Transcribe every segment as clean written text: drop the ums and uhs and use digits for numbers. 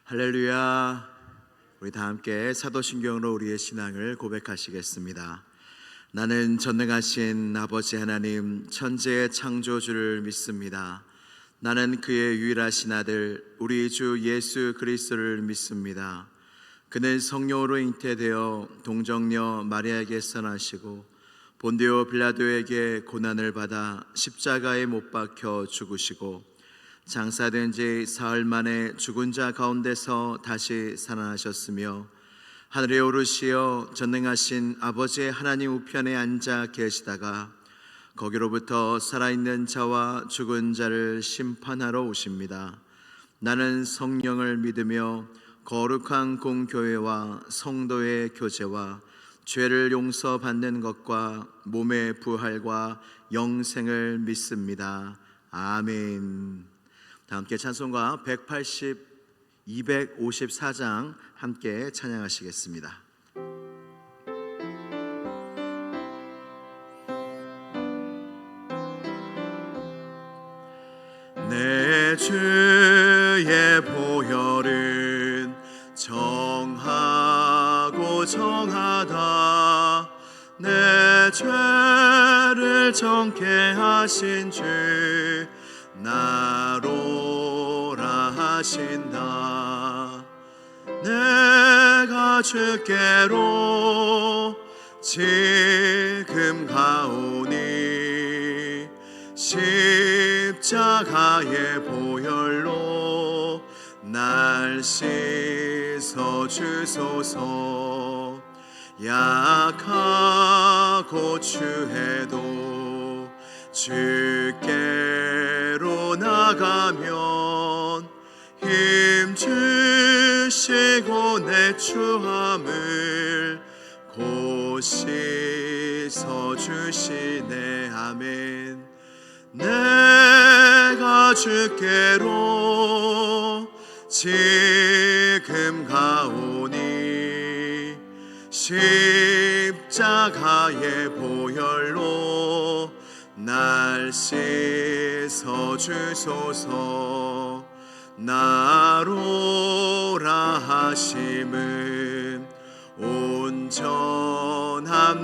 할렐루야. 우리 다 함께 사도신경으로 우리의 신앙을 고백하시겠습니다. 나는 전능하신 아버지 하나님 천지의 창조주를 믿습니다. 나는 그의 유일하신 아들 우리 주 예수 그리스도를 믿습니다. 그는 성령으로 잉태되어 동정녀 마리아에게서 나시고 본디오 빌라도에게 고난을 받아 십자가에 못 박혀 죽으시고 장사된 지 사흘 만에 죽은 자 가운데서 다시 살아나셨으며 하늘에 오르시어 전능하신 아버지의 하나님 우편에 앉아 계시다가 거기로부터 살아있는 자와 죽은 자를 심판하러 오십니다. 나는 성령을 믿으며 거룩한 공교회와 성도의 교제와 죄를 용서받는 것과 몸의 부활과 영생을 믿습니다. 아멘. 다 함께 찬송가 180, 254장 함께 찬양하시겠습니다. 내 주의 보혈은 정하고 정하다. 내 죄를 정케 하신 주 나로라 하신다. 내가 주께로 지금 가오니 십자가의 보혈로 날 씻어 주소서. 약하고 추해도 주께로 나가면 힘 주시고 내 추함을 곧 씻어 주시네. 아멘. 내가 주께로 지금 가오니 십자가의 보혈로 날 씻어 주소서. 나로라 하심은 온전한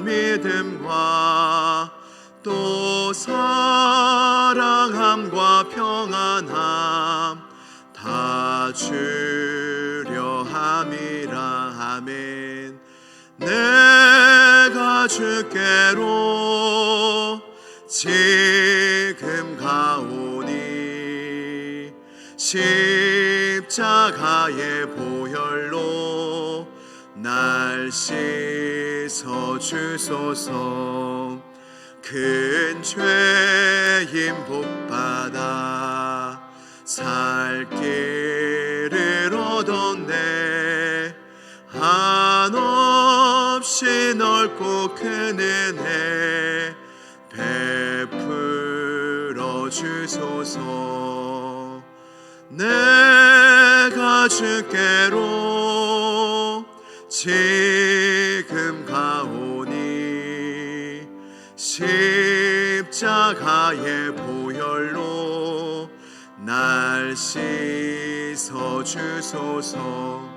믿음과 또 사랑함과 평안함 다 주려 함이라. 아멘. 내가 주께로 지금 가오니 십자가의 보혈로 날 씻어 주소서. 큰 죄인 복받아 살 길을 얻었네. 한없이 넓고 큰 은혜 베풀어 주소서. 내가 주께로 지금 가오니 십자가의 보혈로 날 씻어 주소서.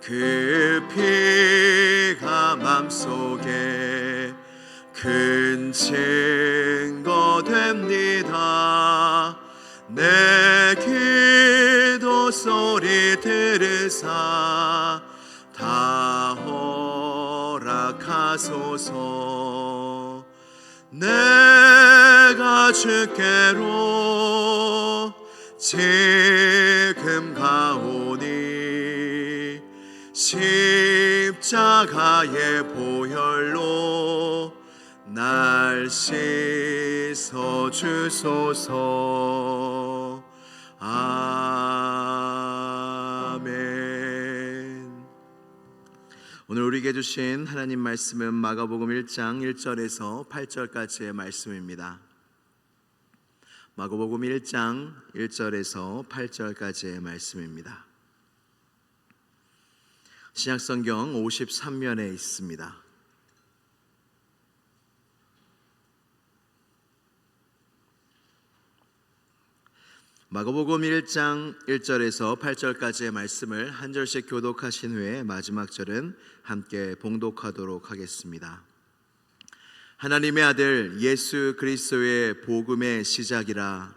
그 피가 맘속에 큰 증거 됩니다. 내 기도 소리 들으사 다 허락하소서. 내가 주께로 지금 가오니 십자가의 보혈로 날 씻어 주소서. 아멘. 오늘 우리에게 주신 하나님 말씀은 마가복음 1장 1절에서 8절까지의 말씀입니다. 마가복음 1장 1절에서 8절까지의 말씀입니다. 신약성경 53면에 있습니다. 마가복음 1장 1절에서 8절까지의 말씀을 한 절씩 교독하신 후에 마지막 절은 함께 봉독하도록 하겠습니다. 하나님의 아들 예수 그리스도의 복음의 시작이라.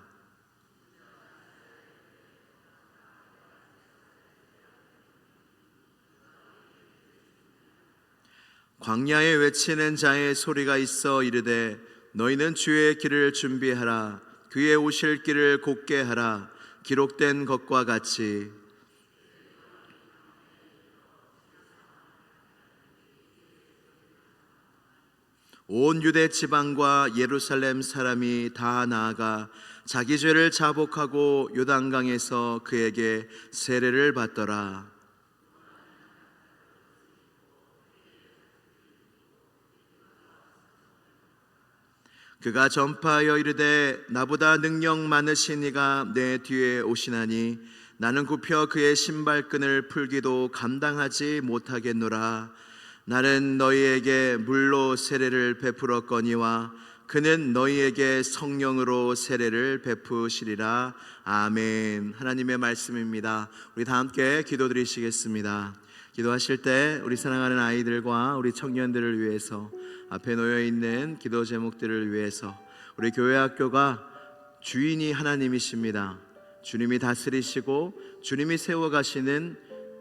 광야에 외치는 자의 소리가 있어 이르되 너희는 주의 길을 준비하라. 그의 오실 길을 곧게 하라. 기록된 것과 같이 온 유대 지방과 예루살렘 사람이 다 나아가 자기 죄를 자복하고 요단강에서 그에게 세례를 받더라. 그가 전파하여 이르되 나보다 능력 많으신 이가 내 뒤에 오시나니 나는 굽혀 그의 신발끈을 풀기도 감당하지 못하겠노라. 나는 너희에게 물로 세례를 베풀었거니와 그는 너희에게 성령으로 세례를 베푸시리라. 아멘. 하나님의 말씀입니다. 우리 다 함께 기도드리시겠습니다. 기도하실 때 우리 사랑하는 아이들과 우리 청년들을 위해서 앞에 놓여 있는 기도 제목들을 위해서 우리 교회 학교가 주인이 하나님이십니다. 주님이 다스리시고 주님이 세워가시는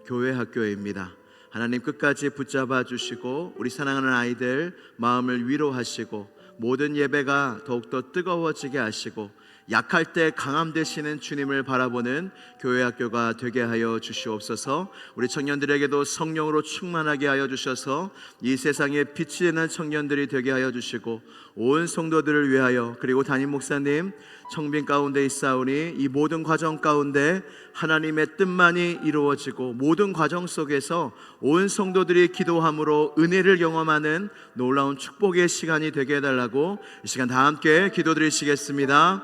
교회 학교입니다. 하나님 끝까지 붙잡아 주시고 우리 사랑하는 아이들 마음을 위로하시고 모든 예배가 더욱더 뜨거워지게 하시고 약할 때 강함 되시는 주님을 바라보는 교회 학교가 되게 하여 주시옵소서. 우리 청년들에게도 성령으로 충만하게 하여 주셔서 이 세상에 빛이 되는 청년들이 되게 하여 주시고 온 성도들을 위하여, 그리고 담임 목사님 청빈 가운데 있사오니 이 모든 과정 가운데 하나님의 뜻만이 이루어지고 모든 과정 속에서 온 성도들이 기도함으로 은혜를 경험하는 놀라운 축복의 시간이 되게 해달라고 이 시간 다 함께 기도드리시겠습니다.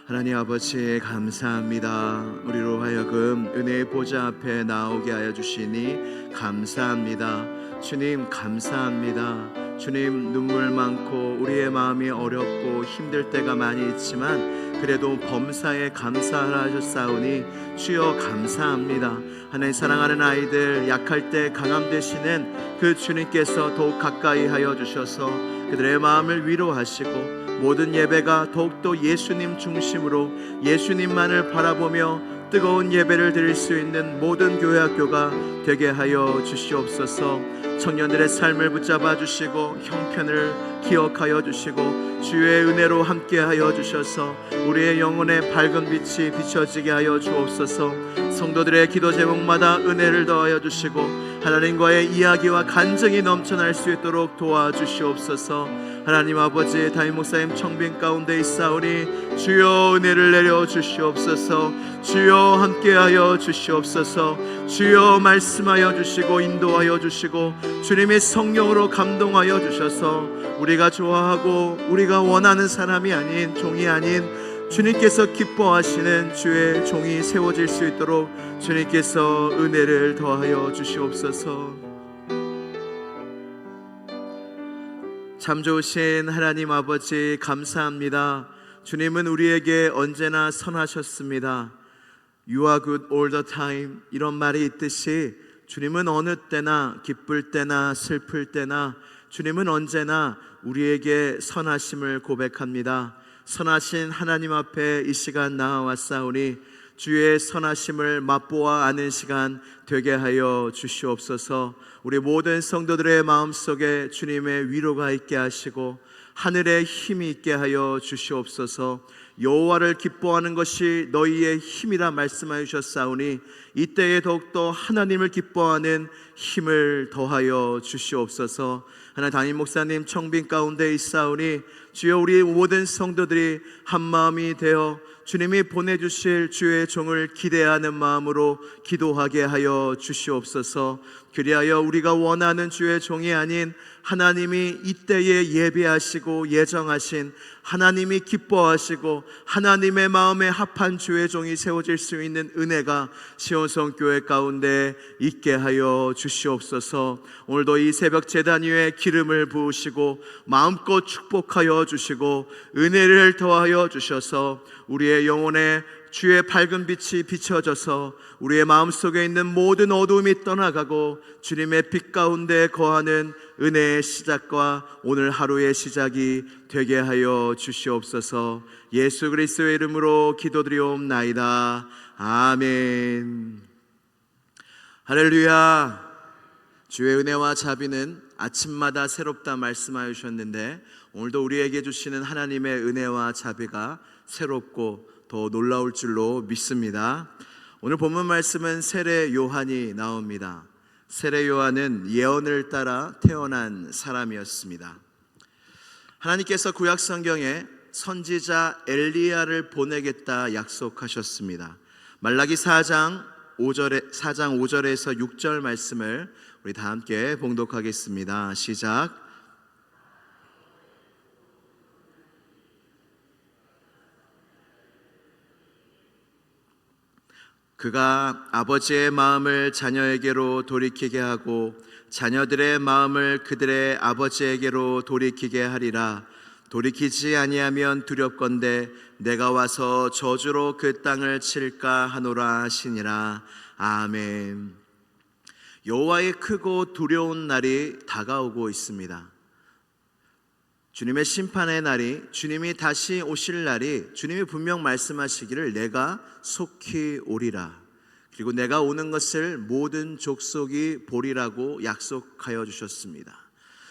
하나님 아버지 감사합니다. 우리로 하여금 은혜의 보좌 앞에 나오게 하여 주시니 감사합니다. 주님 감사합니다. 주님 눈물 많고 우리의 마음이 어렵고 힘들 때가 많이 있지만 그래도 범사에 감사하라 하셨사오니 주여 감사합니다. 하나님 사랑하는 아이들 약할 때 강함 되시는 그 주님께서 더욱 가까이 하여 주셔서 그들의 마음을 위로하시고 모든 예배가 더욱더 예수님 중심으로 예수님만을 바라보며 뜨거운 예배를 드릴 수 있는 모든 교회 학교가 되게 하여 주시옵소서. 청년들의 삶을 붙잡아 주시고 형편을 기억하여 주시고 주의 은혜로 함께 하여 주셔서 우리의 영혼에 밝은 빛이 비춰지게 하여 주옵소서. 성도들의 기도 제목마다 은혜를 더하여 주시고 하나님과의 이야기와 간증이 넘쳐날 수 있도록 도와주시옵소서. 하나님 아버지 담임 목사님 청빈 가운데 있사오니 주여 은혜를 내려 주시옵소서. 주여 함께하여 주시옵소서. 주여 말씀하여 주시고 인도하여 주시고 주님의 성령으로 감동하여 주셔서 우리가 좋아하고 우리가 원하는 사람이 아닌 종이 아닌 주님께서 기뻐하시는 주의 종이 세워질 수 있도록 주님께서 은혜를 더하여 주시옵소서. 참 좋으신 하나님 아버지 감사합니다. 주님은 우리에게 언제나 선하셨습니다. You are good all the time 이런 말이 있듯이 주님은 어느 때나 기쁠 때나 슬플 때나 주님은 언제나 우리에게 선하심을 고백합니다. 선하신 하나님 앞에 이 시간 나아왔사오니 주의 선하심을 맛보아 아는 시간 되게 하여 주시옵소서. 우리 모든 성도들의 마음속에 주님의 위로가 있게 하시고 하늘의 힘이 있게 하여 주시옵소서. 여호와를 기뻐하는 것이 너희의 힘이라 말씀하여 주셨사오니 이때에 더욱더 하나님을 기뻐하는 힘을 더하여 주시옵소서. 하나님 담임 목사님 청빈 가운데 있사오니 주여 우리 모든 성도들이 한마음이 되어 주님이 보내주실 주의 종을 기대하는 마음으로 기도하게 하여 주시옵소서. 그리하여 우리가 원하는 주의 종이 아닌 하나님이 이때에 예비하시고 예정하신 하나님이 기뻐하시고 하나님의 마음에 합한 주의 종이 세워질 수 있는 은혜가 시온성 교회 가운데 있게 하여 주시옵소서. 오늘도 이 새벽 제단 위에 기름을 부으시고 마음껏 축복하여 주시고 은혜를 더하여 주셔서 우리의 영혼에 주의 밝은 빛이 비춰져서 우리의 마음속에 있는 모든 어두움이 떠나가고 주님의 빛 가운데 거하는 은혜의 시작과 오늘 하루의 시작이 되게 하여 주시옵소서. 예수 그리스도의 이름으로 기도드리옵나이다. 아멘. 할렐루야. 주의 은혜와 자비는 아침마다 새롭다 말씀하여 주셨는데, 오늘도 우리에게 주시는 하나님의 은혜와 자비가 새롭고 더 놀라울 줄로 믿습니다. 오늘 본문 말씀은 세례 요한이 나옵니다. 세례 요한은 예언을 따라 태어난 사람이었습니다. 하나님께서 구약 성경에 선지자 엘리야를 보내겠다 약속하셨습니다. 말라기 4장 5절에서 6절 말씀을 우리 다 함께 봉독하겠습니다. 시작. 그가 아버지의 마음을 자녀에게로 돌이키게 하고 자녀들의 마음을 그들의 아버지에게로 돌이키게 하리라. 돌이키지 아니하면 두렵건대 내가 와서 저주로 그 땅을 칠까 하노라 하시니라. 아멘. 여호와의 크고 두려운 날이 다가오고 있습니다. 주님의 심판의 날이, 주님이 다시 오실 날이, 주님이 분명 말씀하시기를 내가 속히 오리라, 그리고 내가 오는 것을 모든 족속이 보리라고 약속하여 주셨습니다.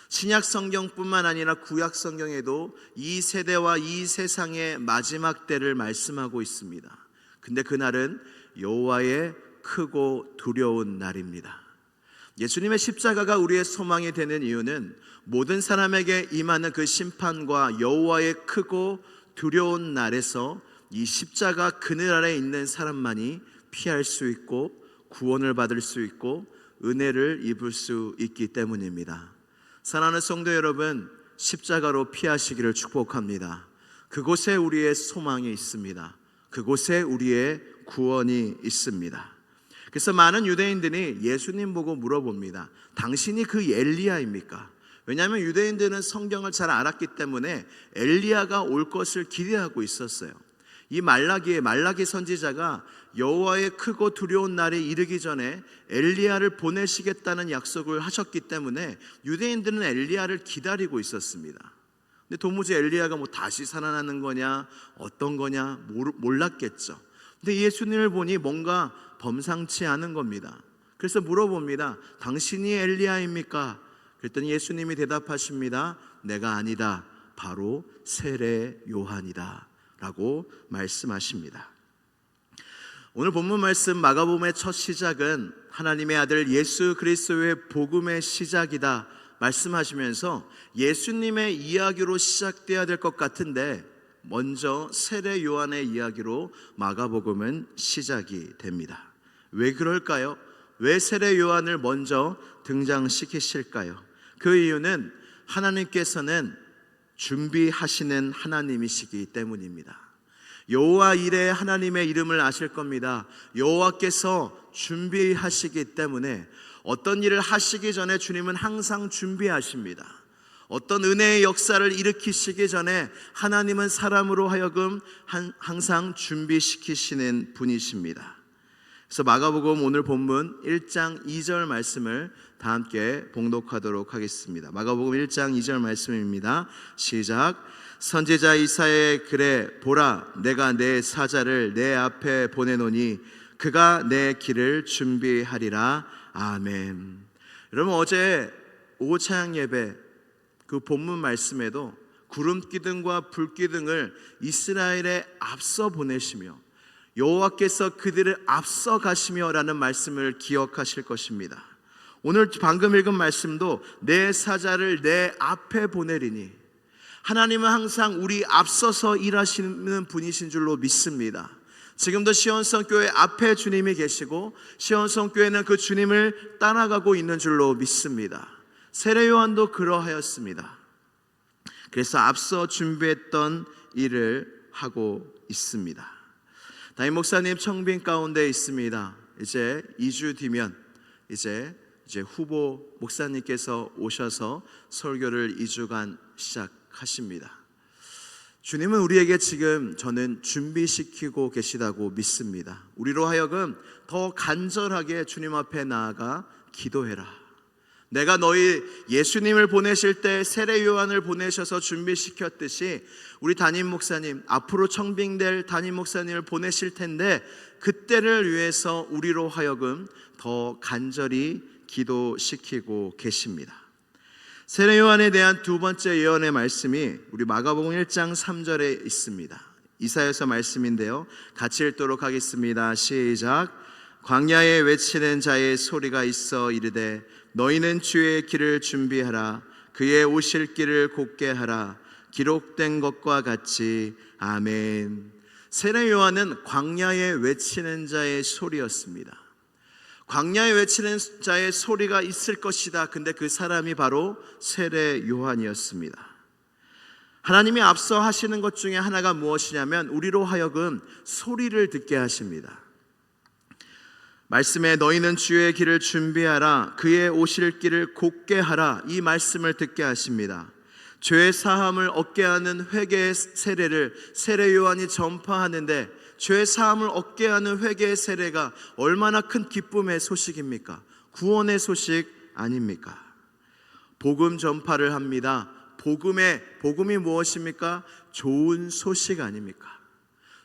신약 성경뿐만 아니라 구약 성경에도 이 세대와 이 세상의 마지막 때를 말씀하고 있습니다. 근데 그날은 여호와의 크고 두려운 날입니다. 예수님의 십자가가 우리의 소망이 되는 이유는 모든 사람에게 임하는 그 심판과 여호와의 크고 두려운 날에서 이 십자가 그늘 아래 있는 사람만이 피할 수 있고 구원을 받을 수 있고 은혜를 입을 수 있기 때문입니다. 사랑하는 성도 여러분, 십자가로 피하시기를 축복합니다. 그곳에 우리의 소망이 있습니다. 그곳에 우리의 구원이 있습니다. 그래서 많은 유대인들이 예수님 보고 물어봅니다. 당신이 그 엘리야입니까? 왜냐하면 유대인들은 성경을 잘 알았기 때문에 엘리야가 올 것을 기대하고 있었어요. 이 말라기 선지자가 여호와의 크고 두려운 날이 이르기 전에 엘리야를 보내시겠다는 약속을 하셨기 때문에 유대인들은 엘리야를 기다리고 있었습니다. 근데 도무지 엘리야가 다시 살아나는 거냐 어떤 거냐 몰랐겠죠. 근데 예수님을 보니 뭔가 범상치 않은 겁니다. 그래서 물어봅니다. 당신이 엘리야입니까? 그랬더니 예수님이 대답하십니다. 내가 아니다. 바로 세례 요한이다 라고 말씀하십니다. 오늘 본문 말씀 마가복음의 첫 시작은 하나님의 아들 예수 그리스도의 복음의 시작이다 말씀하시면서 예수님의 이야기로 시작돼야 될 것 같은데 먼저 세례 요한의 이야기로 마가복음은 시작이 됩니다. 왜 그럴까요? 왜 세례 요한을 먼저 등장시키실까요? 그 이유는 하나님께서는 준비하시는 하나님이시기 때문입니다. 여호와 이레 하나님의 이름을 아실 겁니다. 여호와께서 준비하시기 때문에 어떤 일을 하시기 전에 주님은 항상 준비하십니다. 어떤 은혜의 역사를 일으키시기 전에 하나님은 사람으로 하여금 항상 준비시키시는 분이십니다. 그래서 마가복음 오늘 본문 1장 2절 말씀을 다 함께 봉독하도록 하겠습니다. 마가복음 1장 2절 말씀입니다. 시작. 선지자 이사야의 글에 보라, 내가 내 사자를 내 앞에 보내노니 그가 내 길을 준비하리라. 아멘. 여러분, 어제 오후 찬양 예배 그 본문 말씀에도 구름 기둥과 불 기둥을 이스라엘에 앞서 보내시며 여호와께서 그들을 앞서 가시며라는 말씀을 기억하실 것입니다. 오늘 방금 읽은 말씀도 내 사자를 내 앞에 보내리니, 하나님은 항상 우리 앞서서 일하시는 분이신 줄로 믿습니다. 지금도 시온성교회 앞에 주님이 계시고 시온성교회는 그 주님을 따라가고 있는 줄로 믿습니다. 세례 요한도 그러하였습니다. 그래서 앞서 준비했던 일을 하고 있습니다. 담임 목사님 청빙 가운데 있습니다. 이제 2주 뒤면 이제 후보 목사님께서 오셔서 설교를 2주간 시작하십니다. 주님은 우리에게 지금 저는 준비시키고 계시다고 믿습니다. 우리로 하여금 더 간절하게 주님 앞에 나아가 기도해라. 내가 너희 예수님을 보내실 때 세례 요한을 보내셔서 준비시켰듯이 우리 담임 목사님, 앞으로 청빙될 담임 목사님을 보내실 텐데 그때를 위해서 우리로 하여금 더 간절히 기도시키고 계십니다. 세례 요한에 대한 두 번째 예언의 말씀이 우리 마가복음 1장 3절에 있습니다. 이사야서 말씀인데요, 같이 읽도록 하겠습니다. 시작. 광야에 외치는 자의 소리가 있어 이르되 너희는 주의 길을 준비하라. 그의 오실 길을 곧게 하라. 기록된 것과 같이. 아멘. 세례 요한은 광야에 외치는 자의 소리였습니다. 광야에 외치는 자의 소리가 있을 것이다. 근데 그 사람이 바로 세례 요한이었습니다. 하나님이 앞서 하시는 것 중에 하나가 무엇이냐면 우리로 하여금 소리를 듣게 하십니다. 말씀에 너희는 주의 길을 준비하라. 그의 오실 길을 곧게 하라. 이 말씀을 듣게 하십니다. 죄의 사함을 얻게 하는 회개의 세례를 세례 요한이 전파하는데 죄의 사함을 얻게 하는 회개의 세례가 얼마나 큰 기쁨의 소식입니까? 구원의 소식 아닙니까? 복음 전파를 합니다. 복음이 무엇입니까? 좋은 소식 아닙니까?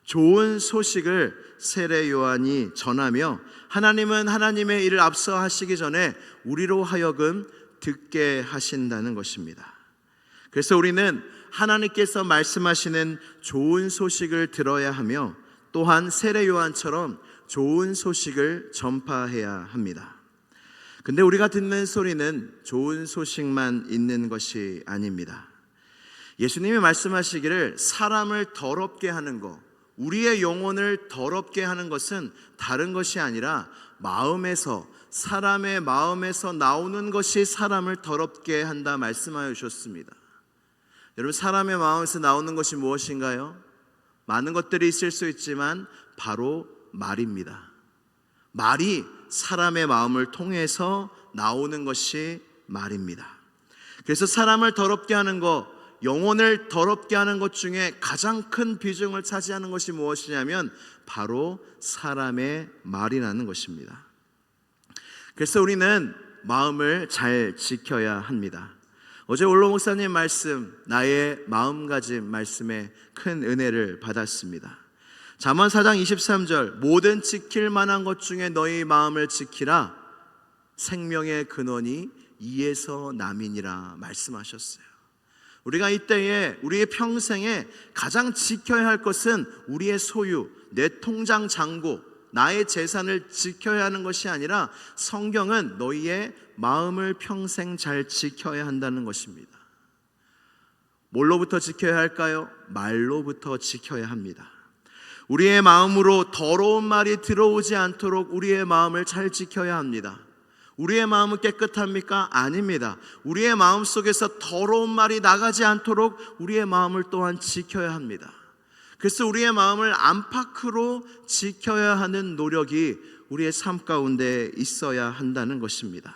좋은 소식을 세례 요한이 전하며 하나님은 하나님의 일을 앞서 하시기 전에 우리로 하여금 듣게 하신다는 것입니다. 그래서 우리는 하나님께서 말씀하시는 좋은 소식을 들어야 하며 또한 세례 요한처럼 좋은 소식을 전파해야 합니다. 근데 우리가 듣는 소리는 좋은 소식만 있는 것이 아닙니다. 예수님이 말씀하시기를 사람을 더럽게 하는 것, 우리의 영혼을 더럽게 하는 것은 다른 것이 아니라 사람의 마음에서 나오는 것이 사람을 더럽게 한다 말씀하여 주셨습니다. 여러분, 사람의 마음에서 나오는 것이 무엇인가요? 많은 것들이 있을 수 있지만 바로 말입니다. 말이 사람의 마음을 통해서 나오는 것이 말입니다. 그래서 사람을 더럽게 하는 것, 영혼을 더럽게 하는 것 중에 가장 큰 비중을 차지하는 것이 무엇이냐면 바로 사람의 말이라는 것입니다. 그래서 우리는 마음을 잘 지켜야 합니다. 어제 올로 목사님 말씀, 나의 마음가짐 말씀에 큰 은혜를 받았습니다. 잠언 4장 23절, 모든 지킬 만한 것 중에 너희 마음을 지키라. 생명의 근원이 이에서 남이니라 말씀하셨어요. 우리가 이때에 우리의 평생에 가장 지켜야 할 것은 우리의 소유, 내 통장 잔고, 나의 재산을 지켜야 하는 것이 아니라 성경은 너희의 마음을 평생 잘 지켜야 한다는 것입니다. 뭘로부터 지켜야 할까요? 말로부터 지켜야 합니다. 우리의 마음으로 더러운 말이 들어오지 않도록 우리의 마음을 잘 지켜야 합니다. 우리의 마음은 깨끗합니까? 아닙니다. 우리의 마음 속에서 더러운 말이 나가지 않도록 우리의 마음을 또한 지켜야 합니다. 그래서 우리의 마음을 안팎으로 지켜야 하는 노력이 우리의 삶 가운데 있어야 한다는 것입니다.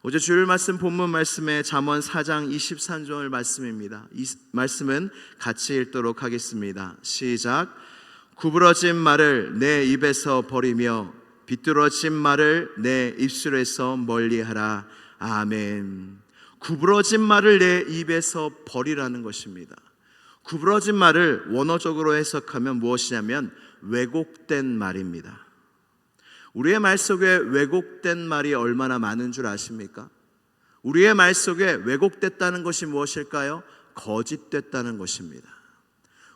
어제 주일 말씀 본문 말씀에 잠언 4장 23절 말씀입니다. 이 말씀은 같이 읽도록 하겠습니다. 시작. 구부러진 말을 내 입에서 버리며 비뚤어진 말을 내 입술에서 멀리하라. 아멘. 구부러진 말을 내 입에서 버리라는 것입니다. 구부러진 말을 원어적으로 해석하면 무엇이냐면 왜곡된 말입니다. 우리의 말 속에 왜곡된 말이 얼마나 많은 줄 아십니까? 우리의 말 속에 왜곡됐다는 것이 무엇일까요? 거짓됐다는 것입니다.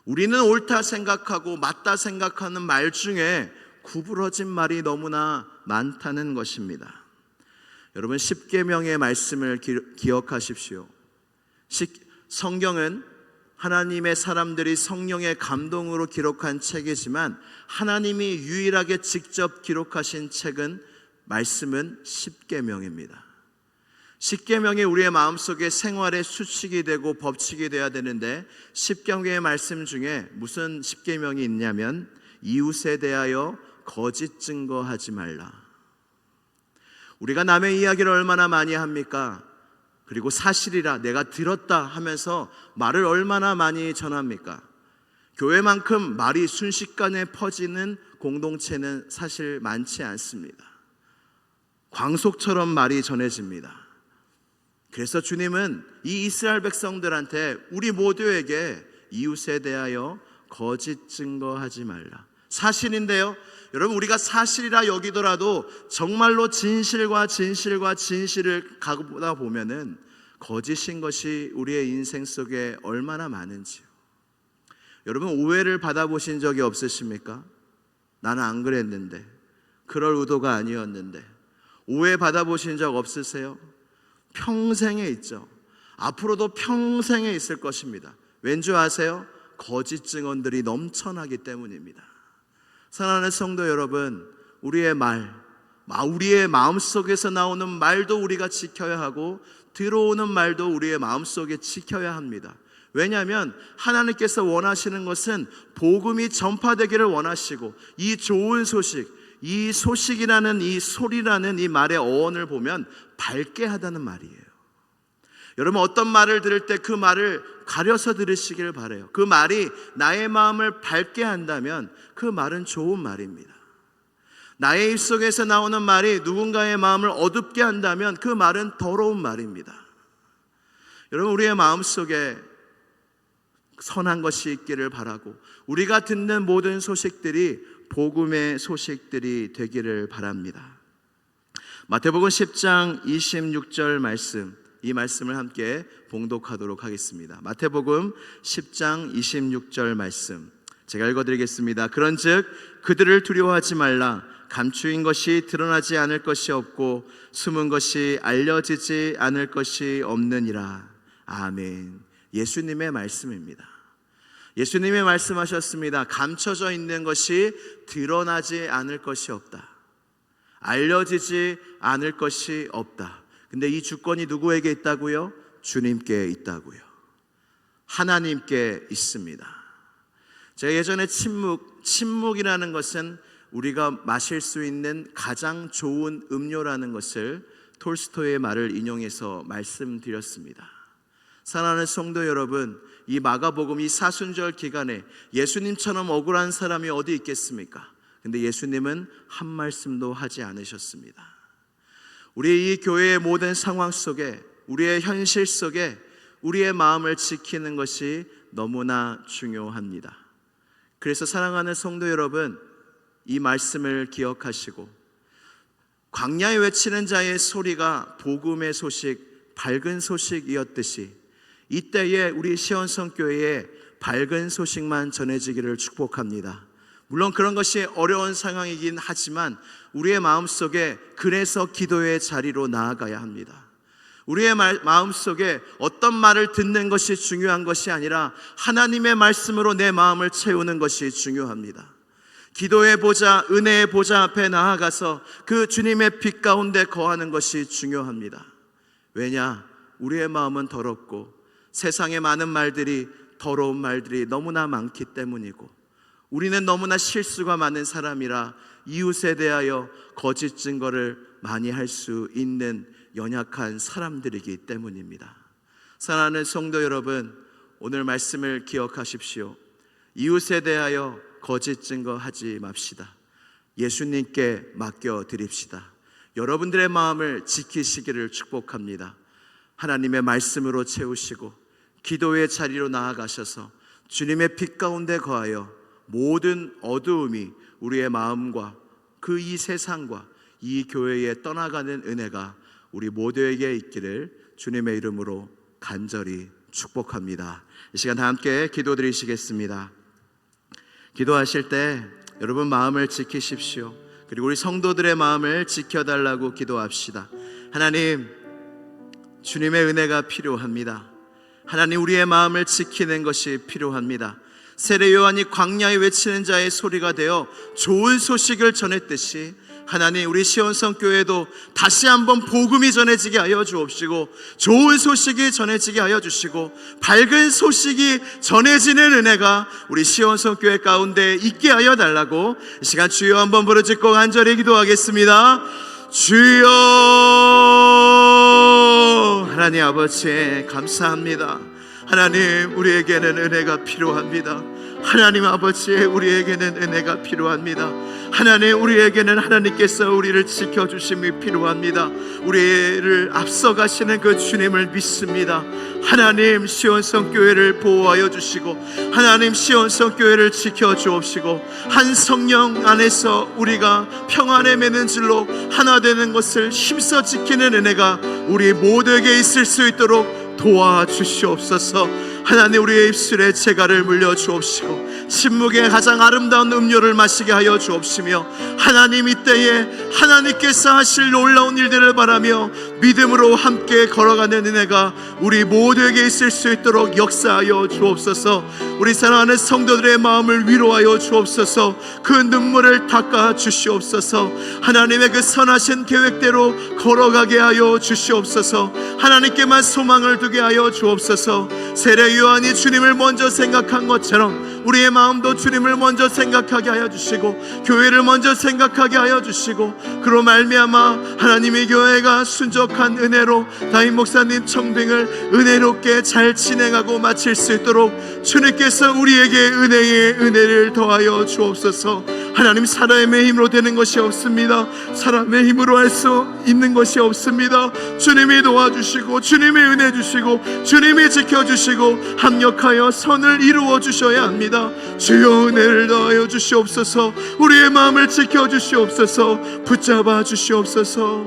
우리는 옳다 생각하고 맞다 생각하는 말 중에 구부러진 말이 너무나 많다는 것입니다. 여러분, 십계명의 말씀을 기억하십시오. 성경은 하나님의 사람들이 성령의 감동으로 기록한 책이지만 하나님이 유일하게 직접 기록하신 책은 말씀은 십계명입니다. 십계명이 우리의 마음속에 생활의 수칙이 되고 법칙이 되어야 되는데 십계명의 말씀 중에 무슨 십계명이 있냐면 이웃에 대하여 거짓 증거하지 말라. 우리가 남의 이야기를 얼마나 많이 합니까? 그리고 사실이라 내가 들었다 하면서 말을 얼마나 많이 전합니까? 교회만큼 말이 순식간에 퍼지는 공동체는 사실 많지 않습니다. 광속처럼 말이 전해집니다. 그래서 주님은 이 이스라엘 백성들한테 우리 모두에게 이웃에 대하여 거짓 증거하지 말라. 사실인데요, 여러분, 우리가 사실이라 여기더라도 정말로 진실과 진실을 가보다 보면은 거짓인 것이 우리의 인생 속에 얼마나 많은지요. 여러분, 오해를 받아보신 적이 없으십니까? 나는 안 그랬는데, 그럴 의도가 아니었는데. 오해 받아보신 적 없으세요? 평생에 있죠. 앞으로도 평생에 있을 것입니다. 왠지 아세요? 거짓 증언들이 넘쳐나기 때문입니다. 사랑하는 성도 여러분, 우리의 우리의 마음속에서 나오는 말도 우리가 지켜야 하고 들어오는 말도 우리의 마음속에 지켜야 합니다. 왜냐하면 하나님께서 원하시는 것은 복음이 전파되기를 원하시고, 이 좋은 소식, 이 소식이라는 이 소리라는 이 말의 어원을 보면 밝게 하다는 말이에요. 여러분, 어떤 말을 들을 때 그 말을 가려서 들으시길 바라요. 그 말이 나의 마음을 밝게 한다면 그 말은 좋은 말입니다. 나의 입속에서 나오는 말이 누군가의 마음을 어둡게 한다면 그 말은 더러운 말입니다. 여러분, 우리의 마음속에 선한 것이 있기를 바라고, 우리가 듣는 모든 소식들이 복음의 소식들이 되기를 바랍니다. 마태복음 10장 26절 말씀, 이 말씀을 함께 봉독하도록 하겠습니다. 마태복음 10장 26절 말씀, 제가 읽어드리겠습니다. 그런즉 그들을 두려워하지 말라. 감추인 것이 드러나지 않을 것이 없고 숨은 것이 알려지지 않을 것이 없느니라. 아멘. 예수님의 말씀입니다. 예수님이 말씀하셨습니다. 감춰져 있는 것이 드러나지 않을 것이 없다. 알려지지 않을 것이 없다. 근데 이 주권이 누구에게 있다고요? 주님께 있다고요. 하나님께 있습니다. 제가 예전에 침묵이라는 것은 우리가 마실 수 있는 가장 좋은 음료라는 것을 톨스토이의 말을 인용해서 말씀드렸습니다. 사랑하는 성도 여러분, 이 마가복음 이 사순절 기간에 예수님처럼 억울한 사람이 어디 있겠습니까? 근데 예수님은 한 말씀도 하지 않으셨습니다. 우리 이 교회의 모든 상황 속에, 우리의 현실 속에 우리의 마음을 지키는 것이 너무나 중요합니다. 그래서 사랑하는 성도 여러분, 이 말씀을 기억하시고, 광야에 외치는 자의 소리가 복음의 소식, 밝은 소식이었듯이 이때에 우리 시온성교회에 밝은 소식만 전해지기를 축복합니다. 물론 그런 것이 어려운 상황이긴 하지만 우리의 마음속에 그래서 기도의 자리로 나아가야 합니다. 우리의 마음속에 어떤 말을 듣는 것이 중요한 것이 아니라 하나님의 말씀으로 내 마음을 채우는 것이 중요합니다. 기도의 보좌, 은혜의 보좌 앞에 나아가서 그 주님의 빛 가운데 거하는 것이 중요합니다. 왜냐? 우리의 마음은 더럽고 세상의 많은 말들이, 더러운 말들이 너무나 많기 때문이고, 우리는 너무나 실수가 많은 사람이라 이웃에 대하여 거짓 증거를 많이 할 수 있는 연약한 사람들이기 때문입니다. 사랑하는 성도 여러분, 오늘 말씀을 기억하십시오. 이웃에 대하여 거짓 증거하지 맙시다. 예수님께 맡겨드립시다. 여러분들의 마음을 지키시기를 축복합니다. 하나님의 말씀으로 채우시고 기도의 자리로 나아가셔서 주님의 빛 가운데 거하여 모든 어두움이 우리의 마음과 그 이 세상과 이 교회에 떠나가는 은혜가 우리 모두에게 있기를 주님의 이름으로 간절히 축복합니다. 이 시간 다 함께 기도드리시겠습니다. 기도하실 때 여러분 마음을 지키십시오. 그리고 우리 성도들의 마음을 지켜달라고 기도합시다. 하나님, 주님의 은혜가 필요합니다. 하나님, 우리의 마음을 지키는 것이 필요합니다. 세례 요한이 광야에 외치는 자의 소리가 되어 좋은 소식을 전했듯이 하나님, 우리 시온성교회도 다시 한번 복음이 전해지게 하여 주옵시고, 좋은 소식이 전해지게 하여 주시고, 밝은 소식이 전해지는 은혜가 우리 시온성교회 가운데 있게 하여 달라고 이 시간 주여 한번 부르짖고 간절히 기도하겠습니다. 주여, 하나님 아버지 감사합니다. 하나님 우리에게는 은혜가 필요합니다. 하나님 아버지 우리에게는 은혜가 필요합니다. 하나님 우리에게는 하나님께서 우리를 지켜주심이 필요합니다. 우리를 앞서가시는 그 주님을 믿습니다. 하나님 시온성 교회를 보호하여 주시고 하나님 시온성 교회를 지켜주옵시고 한 성령 안에서 우리가 평안에 매는 줄로 하나 되는 것을 힘써 지키는 은혜가 우리 모두에게 있을 수 있도록 도와주시옵소서. 하나님 우리의 입술에 재갈을 물려주옵시고 침묵의 가장 아름다운 음료를 마시게 하여 주옵시며 하나님 이때에 하나님께서 하실 놀라운 일들을 바라며 믿음으로 함께 걸어가는 은혜가 우리 모두에게 있을 수 있도록 역사하여 주옵소서. 우리 사랑하는 성도들의 마음을 위로하여 주옵소서. 그 눈물을 닦아 주시옵소서. 하나님의 그 선하신 계획대로 걸어가게 하여 주시옵소서. 하나님께만 소망을 두게 하여 주옵소서. 세례 요한이 주님을 먼저 생각한 것처럼 우리의 마음도 주님을 먼저 생각하게 하여 주시고 교회를 먼저 생각하게 하여 주시고 그로 말미암아 하나님의 교회가 순적한 은혜로 담임 목사님 청빙을 은혜롭게 잘 진행하고 마칠 수 있도록 주님께서 우리에게 은혜의 은혜를 더하여 주옵소서. 하나님 사람의 힘으로 되는 것이 없습니다. 사람의 힘으로 할 수 있는 것이 없습니다. 주님이 도와주시고 주님이 은혜 주시고 주님이 지켜주시고 합력하여 선을 이루어 주셔야 합니다. 주여 은혜를 더하여 주시옵소서. 우리의 마음을 지켜주시옵소서. 붙잡아 주시옵소서.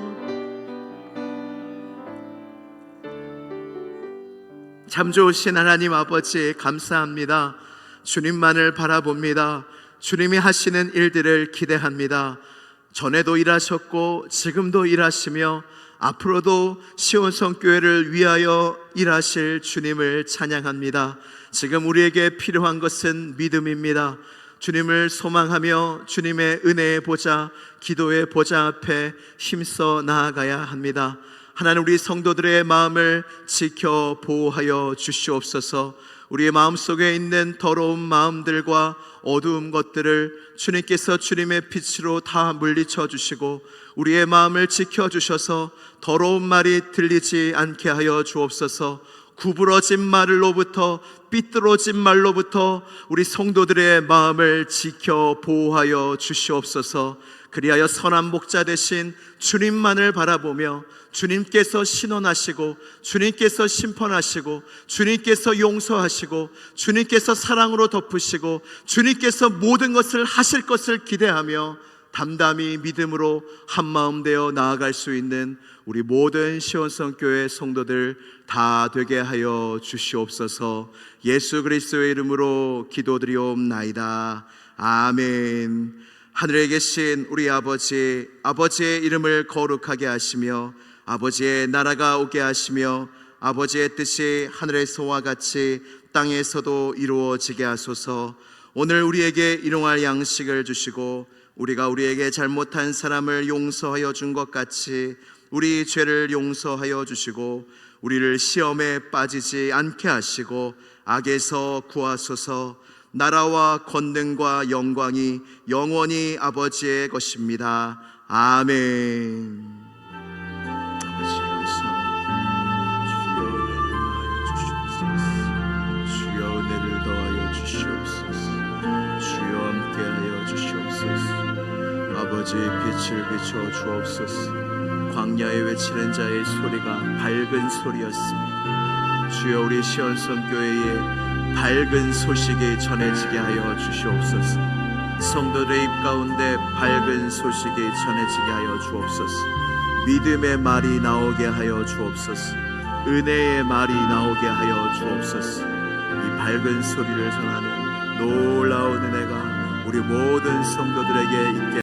참 좋으신 하나님 아버지 감사합니다. 주님만을 바라봅니다. 주님이 하시는 일들을 기대합니다. 전에도 일하셨고 지금도 일하시며 앞으로도 시온성 교회를 위하여 일하실 주님을 찬양합니다. 지금 우리에게 필요한 것은 믿음입니다. 주님을 소망하며 주님의 은혜의 보좌, 기도의 보좌 앞에 힘써 나아가야 합니다. 하나님 우리 성도들의 마음을 지켜 보호하여 주시옵소서. 우리의 마음속에 있는 더러운 마음들과 어두운 것들을 주님께서 주님의 빛으로 다 물리쳐 주시고 우리의 마음을 지켜주셔서 더러운 말이 들리지 않게 하여 주옵소서. 구부러진 말로부터 삐뚤어진 말로부터 우리 성도들의 마음을 지켜 보호하여 주시옵소서. 그리하여 선한 목자 되신 주님만을 바라보며 주님께서 신원하시고 주님께서 심판하시고 주님께서 용서하시고 주님께서 사랑으로 덮으시고 주님께서 모든 것을 하실 것을 기대하며 담담히 믿음으로 한마음 되어 나아갈 수 있는 우리 모든 시온성 교회 성도들 다 되게 하여 주시옵소서. 예수 그리스도의 이름으로 기도드리옵나이다. 아멘. 하늘에 계신 우리 아버지, 아버지의 이름을 거룩하게 하시며 아버지의 나라가 오게 하시며 아버지의 뜻이 하늘에서와 같이 땅에서도 이루어지게 하소서. 오늘 우리에게 일용할 양식을 주시고 우리가 우리에게 잘못한 사람을 용서하여 준 것 같이 우리 죄를 용서하여 주시고 우리를 시험에 빠지지 않게 하시고 악에서 구하소서. 나라와 권능과 영광이 영원히 아버지의 것입니다. 아멘. 아버지 감사합니다. 주여 은혜를 더하여 주시옵소서. 주여 함께하여 주시옵소서. 아버지 빛을 비춰 주옵소서. 광야에 외치는 자의 소리가 밝은 소리였습니다. 주여 우리 시온성 교회에 밝은 소식이 전해지게 하여 주시옵소서. 성도들의 입 가운데 밝은 소식이 전해지게 하여 주옵소서. 믿음의 말이 나오게 하여 주옵소서. 은혜의 말이 나오게 하여 주옵소서. 이 밝은 소리를 전하는 놀라운 은혜가 우리 모든 성도들에게 있게